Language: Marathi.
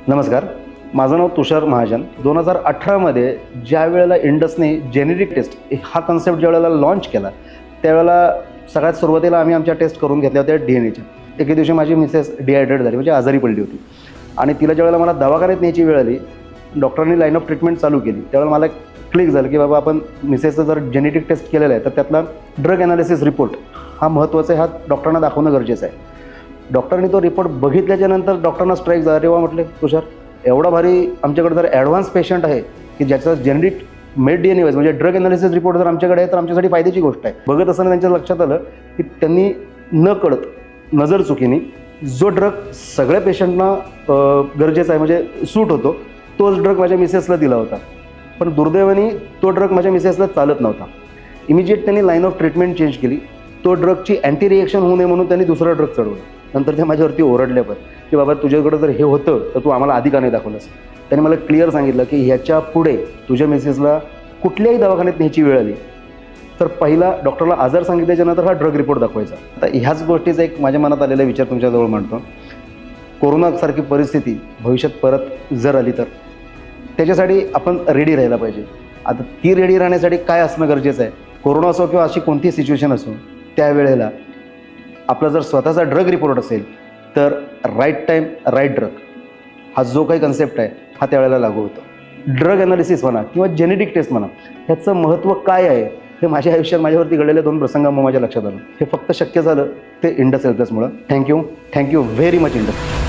नमस्कार, माझं नाव तुषार महाजन. 2018मध्ये ज्या वेळेला इंडसने जेनेरिक टेस्ट हा कन्सेप्ट ज्या वेळेला लॉन्च केला त्यावेळेला सगळ्यात सुरुवातीला आम्ही आमच्या टेस्ट करून घेतल्या होत्या DNA-च्या. एके दिवशी माझी मिसेस डिहायड्रेट झाली, म्हणजे आजारी पडली होती आणि तिला ज्यावेळेला मला दवाखान्यात न्यायची वेळ आली, डॉक्टरांनी लाईन ऑफ ट्रीटमेंट चालू केली. त्यावेळेला मला क्लिक झालं की बाबा आपण मिसेसचं जर जेनेटिक टेस्ट केलेलं आहे तर त्यातला ड्रग ॲनालिसिस रिपोर्ट हा महत्त्वाचा आहे, हा डॉक्टरांना दाखवणं गरजेचं आहे. डॉक्टरांनी तो रिपोर्ट बघितल्याच्यानंतर डॉक्टरांना स्ट्राईक झाला. तेव्हा म्हटले, तुषार एवढा भारी आमच्याकडे जर ॲडव्हान्स पेशंट आहे की ज्याचं जेनेटिक मेड DNA वाईज म्हणजे ड्रग ॲनालिसिस रिपोर्ट जर आमच्याकडे आहे तर आमच्यासाठी फायद्याची गोष्ट आहे. बघत असताना त्यांच्या लक्षात आलं की त्यांनी न कळत नजर चुकीने जो ड्रग सगळ्या पेशंटना गरजेचा आहे म्हणजे सूट होतो तोच ड्रग माझ्या मिसेसला दिला होता. पण दुर्दैवाने तो ड्रग माझ्या मिसेसला चालत नव्हता. इमिजिएट त्यांनी लाईन ऑफ ट्रीटमेंट चेंज केली. तो ड्रगची अँटी रिएक्शन होऊ नये म्हणून त्यांनी दुसरा ड्रग चढवला. नंतर ते माझ्यावरती ओरडले पण की बाबा तुझ्याकडे जर हे होतं तर तू आम्हाला आधी का नाही दाखवलंस. त्यांनी मला क्लिअर सांगितलं की ह्याच्या पुढे तुझ्या मिसेसला कुठल्याही दवाखान्यात न्यायची वेळ आली तर पहिला डॉक्टरला आजार सांगितल्याच्यानंतर हा ड्रग रिपोर्ट दाखवायचा. आता ह्याच गोष्टीचा एक माझ्या मनात आलेला विचार तुमच्याजवळ मांडतो. कोरोनासारखी परिस्थिती भविष्यात परत जर आली तर त्याच्यासाठी आपण रेडी राहायला पाहिजे. आता ती रेडी राहण्यासाठी काय असणं गरजेचं आहे, कोरोना असो किंवा अशी कोणती सिच्युएशन असो, त्यावेळेला आपला जर स्वतःचा ड्रग रिपोर्ट असेल तर राईट टाईम राईट ड्रग हा जो काही कन्सेप्ट आहे हा त्यावेळेला लागू होतो. ड्रग ॲनालिसिस म्हणा किंवा जेनेटिक टेस्ट म्हणा, ह्याचं महत्त्व काय आहे हे माझ्या आयुष्यात माझ्यावरती घडलेल्या 2 प्रसंगांमुळे माझ्या लक्षात आलं. हे फक्त शक्य झालं ते इंडस हेल्थ प्लसमुळं. Thank you very much Indus.